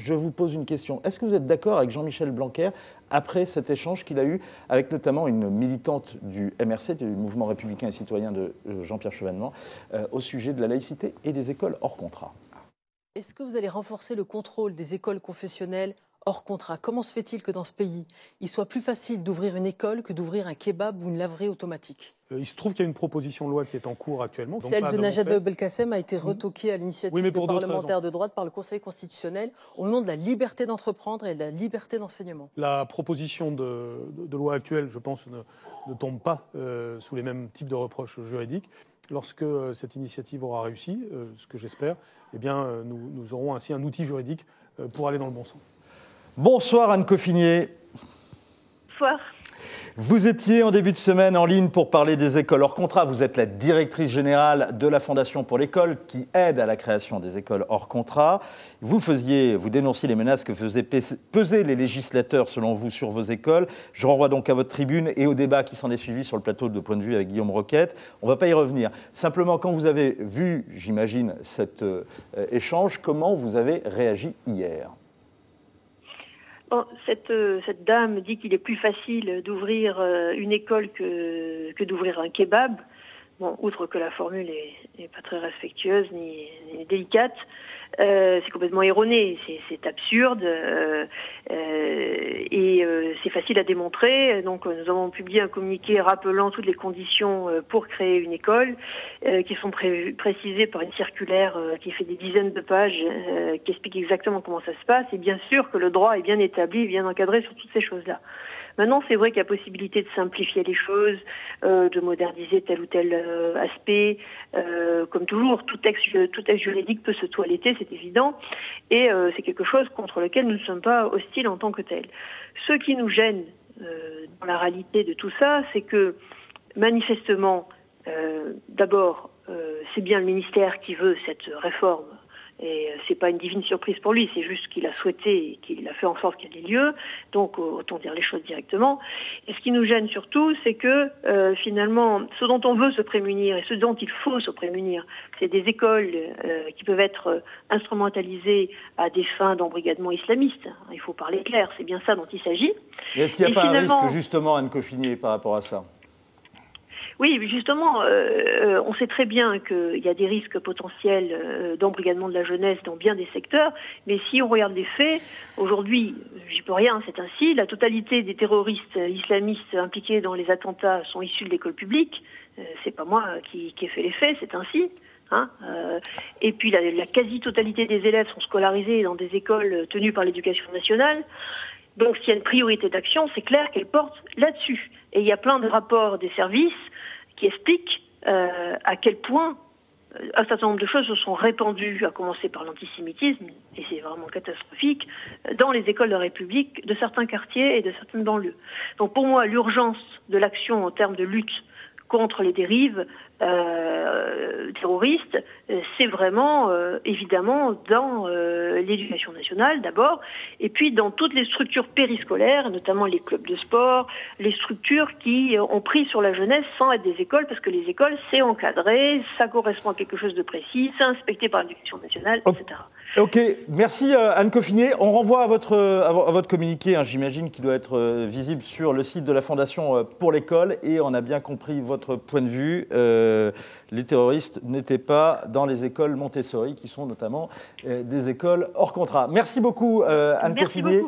je vous pose une question. Est-ce que vous êtes d'accord avec Jean-Michel Blanquer après cet échange qu'il a eu avec notamment une militante du MRC, du Mouvement républicain et citoyen de Jean-Pierre Chevènement, au sujet de la laïcité et des écoles hors contrat? Est-ce que vous allez renforcer le contrôle des écoles confessionnelles hors contrat? Comment se fait-il que dans ce pays, il soit plus facile d'ouvrir une école que d'ouvrir un kebab ou une laverie automatique? Il se trouve qu'il y a une proposition de loi qui est en cours actuellement. Celle de Najat Vallaud-Belkacem a été retoquée à l'initiative de parlementaires de droite par le Conseil constitutionnel au nom de la liberté d'entreprendre et de la liberté d'enseignement. La proposition de loi actuelle, je pense, ne tombe pas sous les mêmes types de reproches juridiques. Lorsque cette initiative aura réussi, ce que j'espère, eh bien, nous aurons ainsi un outil juridique pour aller dans le bon sens. Bonsoir Anne Coffinier. Bonsoir. Vous étiez en début de semaine en ligne pour parler des écoles hors contrat. Vous êtes la directrice générale de la Fondation pour l'école qui aide à la création des écoles hors contrat. Vous dénonciez les menaces que faisaient peser les législateurs, selon vous, sur vos écoles. Je renvoie donc à votre tribune et au débat qui s'en est suivi sur le plateau de Point de vue avec Guillaume Roquette. On ne va pas y revenir. Simplement, quand vous avez vu, j'imagine, cet échange, comment vous avez réagi hier ? Bon, cette dame dit qu'il est plus facile d'ouvrir une école que d'ouvrir un kebab. Bon, outre que la formule est pas très respectueuse ni délicate, c'est complètement erroné, c'est absurde et c'est facile à démontrer. Donc nous avons publié un communiqué rappelant toutes les conditions pour créer une école qui sont précisées par une circulaire qui fait des dizaines de pages qui explique exactement comment ça se passe. Et bien sûr que le droit est bien établi, bien encadré sur toutes ces choses-là. Maintenant, c'est vrai qu'il y a possibilité de simplifier les choses, de moderniser tel ou tel aspect. Comme toujours, tout texte juridique peut se toiletter, c'est évident. Et c'est quelque chose contre lequel nous ne sommes pas hostiles en tant que tel. Ce qui nous gêne dans la réalité de tout ça, c'est que manifestement, d'abord, c'est bien le ministère qui veut cette réforme. Et c'est pas une divine surprise pour lui, c'est juste qu'il a souhaité et qu'il a fait en sorte qu'il y ait lieu. Donc autant dire les choses directement. Et ce qui nous gêne surtout, c'est que finalement, ce dont on veut se prémunir et ce dont il faut se prémunir, c'est des écoles qui peuvent être instrumentalisées à des fins d'embrigadement islamiste. Il faut parler clair, c'est bien ça dont il s'agit. Et est-ce qu'il n'y a pas un risque justement, Anne Coffinier, par rapport à ça ? Oui, justement, on sait très bien qu'il y a des risques potentiels d'embrigadement de la jeunesse dans bien des secteurs, mais si on regarde les faits, aujourd'hui, j'y peux rien, c'est ainsi, la totalité des terroristes islamistes impliqués dans les attentats sont issus de l'école publique, c'est pas moi qui ai fait les faits, c'est ainsi. Et puis la quasi-totalité des élèves sont scolarisés dans des écoles tenues par l'éducation nationale. Donc s'il y a une priorité d'action, c'est clair qu'elle porte là-dessus. Et il y a plein de rapports des services qui expliquent à quel point un certain nombre de choses se sont répandues, à commencer par l'antisémitisme, et c'est vraiment catastrophique, dans les écoles de la République, de certains quartiers et de certaines banlieues. Donc pour moi, l'urgence de l'action en termes de lutte contre les dérives terroristes, c'est vraiment évidemment dans l'éducation nationale d'abord, et puis dans toutes les structures périscolaires, notamment les clubs de sport, les structures qui ont pris sur la jeunesse sans être des écoles, parce que les écoles, c'est encadré, ça correspond à quelque chose de précis, c'est inspecté par l'éducation nationale, etc. Ok, merci Anne Coffinier. On renvoie à votre communiqué, j'imagine, qui doit être visible sur le site de la Fondation pour l'école, et on a bien compris votre point de vue. Les terroristes n'étaient pas dans les écoles Montessori, qui sont notamment des écoles hors contrat. Merci beaucoup Anne Coffinier.